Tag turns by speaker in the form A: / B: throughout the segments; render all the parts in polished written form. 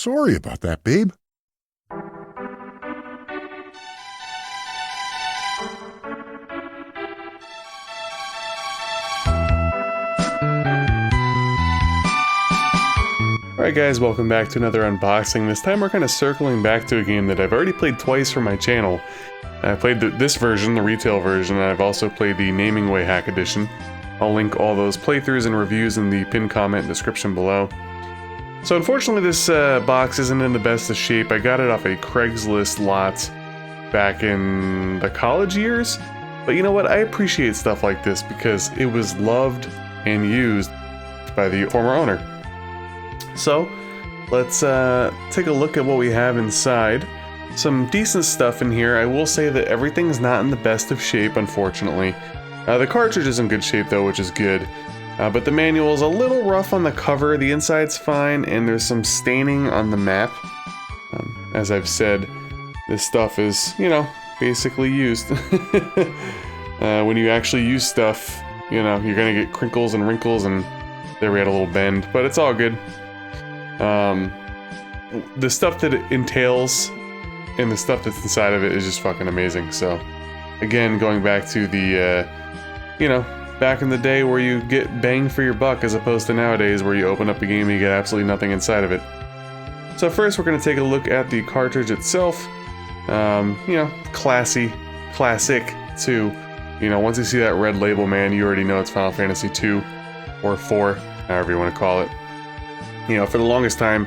A: Sorry about that, babe.
B: Alright guys, welcome back to another unboxing. This time we're kind of circling back to a game that I've already played twice for my channel. I played this version, the retail version, and I've also played the Naming Way Hack Edition. I'll link all those playthroughs and reviews in the pinned comment description below. So unfortunately this box isn't in the best of shape. I got it off a Craigslist lot back in the college years. But you know what, I appreciate stuff like this because it was loved and used by the former owner. So, let's take a look at what we have inside. Some decent stuff in here. I will say that everything's not in the best of shape, unfortunately. The cartridge is in good shape though, which is good. But the manual is a little rough on the cover. The inside's fine, and there's some staining on the map. As I've said, this stuff is, you know, basically used. When you actually use stuff, you know, you're gonna get crinkles and wrinkles, and there we had a little bend, but it's all good. The stuff that it entails and the stuff that's inside of it is just fucking amazing. So, again, going back to the, you know, back in the day where you get bang for your buck as opposed to nowadays where you open up a game and you get absolutely nothing inside of it. So first we're going to take a look at the cartridge itself. You know, classic too. You know, once you see that red label, man, you already know it's Final Fantasy 2 or 4, however you want to call it. You know, for the longest time,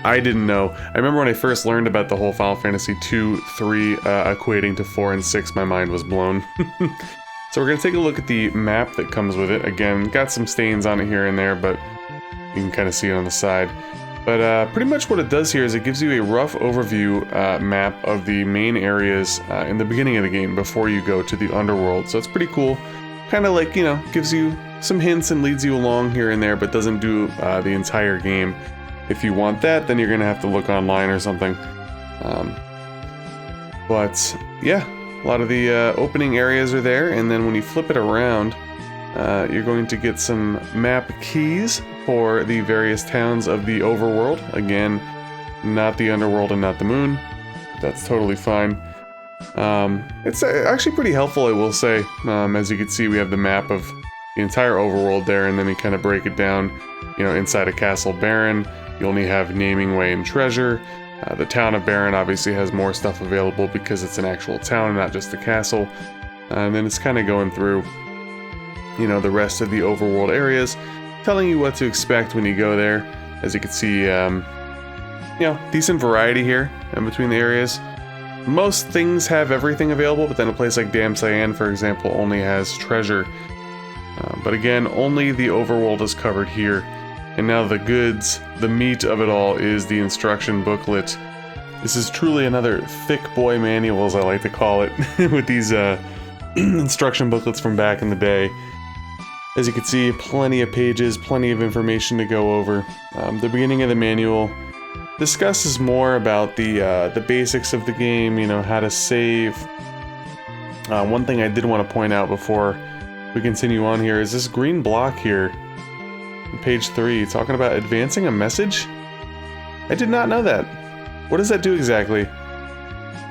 B: I didn't know. I remember when I first learned about the whole Final Fantasy 2, 3 equating to 4 and 6, my mind was blown. So we're going to take a look at the map that comes with it. Again, got some stains on it here and there, but you can kind of see it on the side. But pretty much what it does here is it gives you a rough overview map of the main areas in the beginning of the game before you go to the underworld. So it's pretty cool. Kind of like, you know, gives you some hints and leads you along here and there, but doesn't do the entire game. If you want that, then you're gonna have to look online or something. But yeah, a lot of the opening areas are there, and then when you flip it around, you're going to get some map keys for the various towns of the overworld. Again, not the underworld and not the moon. That's totally fine. It's actually pretty helpful, I will say. As you can see, we have the map of the entire overworld there, and then we kind of break it down. You know, inside of Castle Baron, you only have Naming Way and Treasure. The town of Baron obviously has more stuff available because it's an actual town and not just a castle. And then it's kind of going through, you know, the rest of the overworld areas, telling you what to expect when you go there. As you can see, you know, decent variety here in between the areas. Most things have everything available, but then a place like Dam Cyan, for example, only has treasure. But again, only the overworld is covered here. And now the goods, the meat of it all, is the instruction booklet. This is truly another thick boy manual, as I like to call it, with these instruction booklets from back in the day. As you can see, plenty of pages, plenty of information to go over. The beginning of the manual discusses more about the basics of the game, you know, how to save. One thing I did want to point out before we continue on here is this green block here, page 3, talking about advancing a message. I did not know that. What does that do exactly?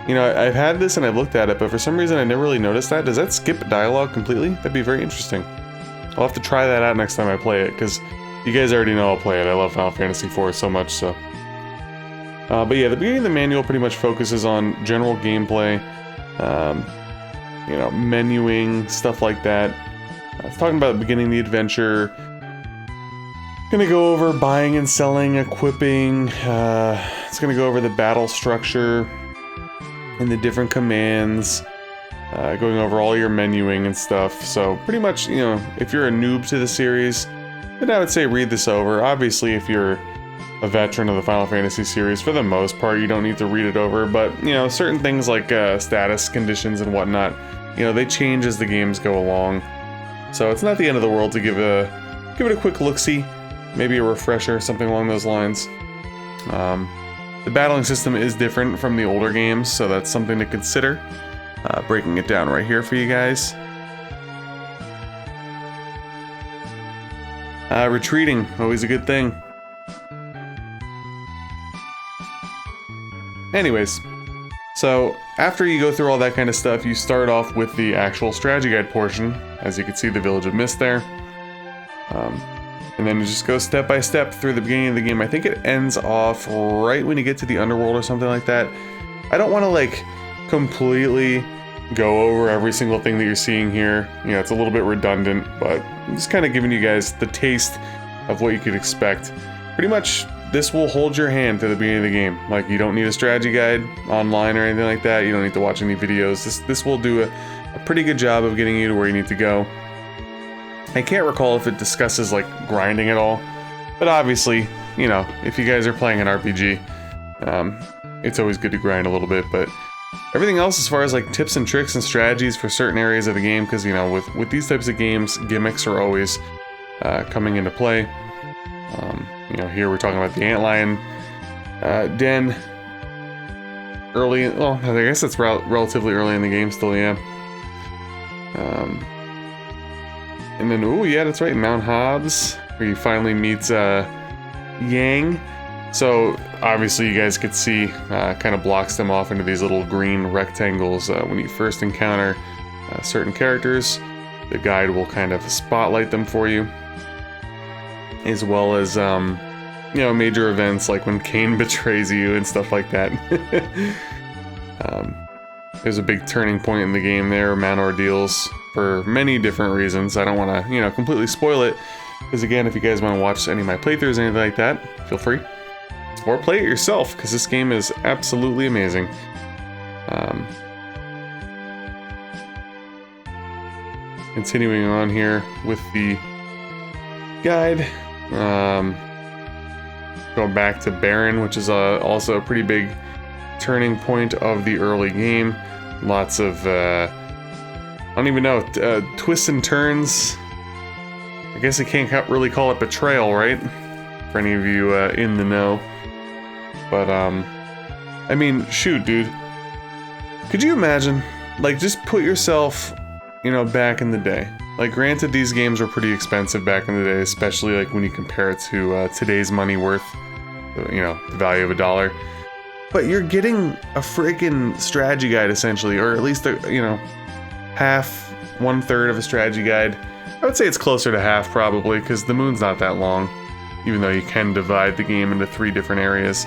B: You know, I've had this and I've looked at it, but for some reason I never really noticed that. Does that skip dialogue completely? That'd be very interesting. I'll have to try that out next time I play it, because you guys already know I'll play it. I love Final Fantasy 4 so much, so. But yeah, the beginning of the manual pretty much focuses on general gameplay, you know, menuing, stuff like that. It's talking about the beginning of the adventure. Gonna go over buying and selling, equipping. It's gonna go over the battle structure and the different commands. Going over all your menuing and stuff. So pretty much, you know, if you're a noob to the series, then I would say read this over. Obviously, if you're a veteran of the Final Fantasy series, for the most part, you don't need to read it over. But, you know, certain things like status conditions and whatnot, you know, they change as the games go along. So it's not the end of the world to give it a quick look-see, maybe a refresher, something along those lines. The battling system is different from the older games, so that's something to consider. Breaking it down right here for you guys. Retreating, always a good thing. Anyways, so after you go through all that kind of stuff, you start off with the actual strategy guide portion. As you can see, the Village of Mist there. And then you just go step by step through the beginning of the game. I think it ends off right when you get to the underworld or something like that. I don't want to like completely go over every single thing that you're seeing here. You know, it's a little bit redundant, but I'm just kind of giving you guys the taste of what you could expect. Pretty much, this will hold your hand to the beginning of the game. Like, you don't need a strategy guide online or anything like that. You don't need to watch any videos. This will do a pretty good job of getting you to where you need to go. I can't recall if it discusses like grinding at all, but obviously, you know, if you guys are playing an RPG, it's always good to grind a little bit. But everything else, as far as like tips and tricks and strategies for certain areas of the game, because you know, with these types of games, gimmicks are always coming into play. You know, here we're talking about the antlion den. Early, well, I guess it's relatively early in the game still, yeah. And then, oh yeah, that's right, Mount Hobbs, where you finally meet Yang. So, obviously you guys could see, kind of blocks them off into these little green rectangles when you first encounter certain characters. The guide will kind of spotlight them for you. As well as, you know, major events like when Cain betrays you and stuff like that. There's a big turning point in the game there, Mount Ordeals, for many different reasons. I don't want to, you know, completely spoil it, because again, if you guys want to watch any of my playthroughs or anything like that, feel free. Or play it yourself, because this game is absolutely amazing. Continuing on here with the guide, going back to Baron, which is also a pretty big turning point of the early game. Lots of, I don't even know, twists and turns. I guess you can't really call it betrayal, right? For any of you in the know. But, I mean, shoot, dude. Could you imagine? Like, just put yourself, you know, back in the day. Like, granted, these games were pretty expensive back in the day, especially, like, when you compare it to today's money worth, you know, the value of $1. But you're getting a freaking strategy guide, essentially, or at least, you know, half, 1/3 of a strategy guide. I would say it's closer to half, probably, because the moon's not that long, even though you can divide the game into 3 different areas.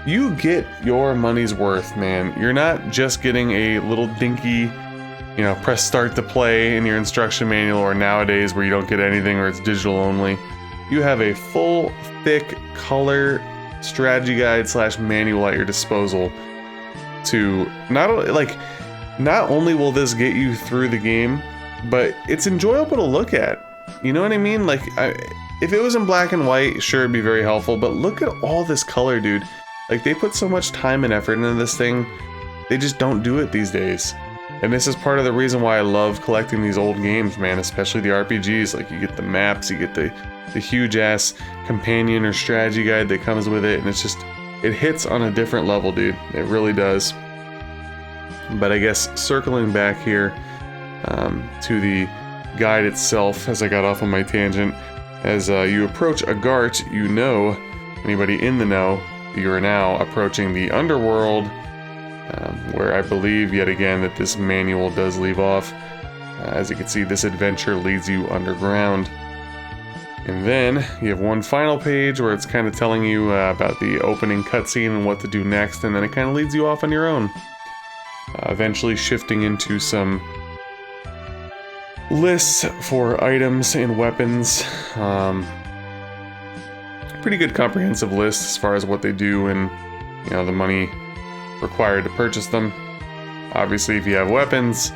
B: You get your money's worth, man. You're not just getting a little dinky, you know, press start to play in your instruction manual, or nowadays where you don't get anything or it's digital only. You have a full, thick, color strategy guide / manual at your disposal to not only will this get you through the game, but it's enjoyable to look at. You know what I mean? Like, if it was in black and white, sure, it'd be very helpful, but look at all this color, dude. Like, they put so much time and effort into this thing, they just don't do it these days. And this is part of the reason why I love collecting these old games, man, especially the RPGs. Like, you get the maps, you get the huge-ass companion or strategy guide that comes with it, and it's just, it hits on a different level, dude. It really does. But I guess circling back here to the guide itself, as I got off on my tangent, as you approach Agart, you know, anybody in the know, you are now approaching the underworld, where I believe, yet again, that this manual does leave off. As you can see, this adventure leads you underground. And then you have one final page where it's kind of telling you about the opening cutscene and what to do next, and then it kind of leads you off on your own. Eventually shifting into some lists for items and weapons. Pretty good comprehensive list as far as what they do and, you know, the money required to purchase them. Obviously, if you have weapons,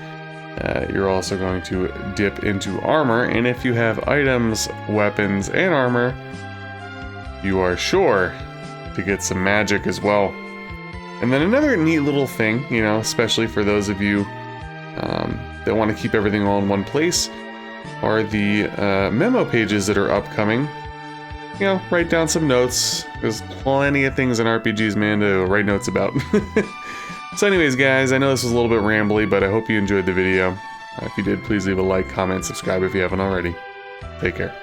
B: you're also going to dip into armor, and if you have items, weapons, and armor, you are sure to get some magic as well. And then another neat little thing, you know, especially for those of you that want to keep everything all in one place, are the memo pages that are upcoming. You know, write down some notes. There's plenty of things in RPGs, man, to write notes about. So anyways, guys, I know this was a little bit rambly, but I hope you enjoyed the video. If you did, please leave a like, comment, subscribe if you haven't already. Take care.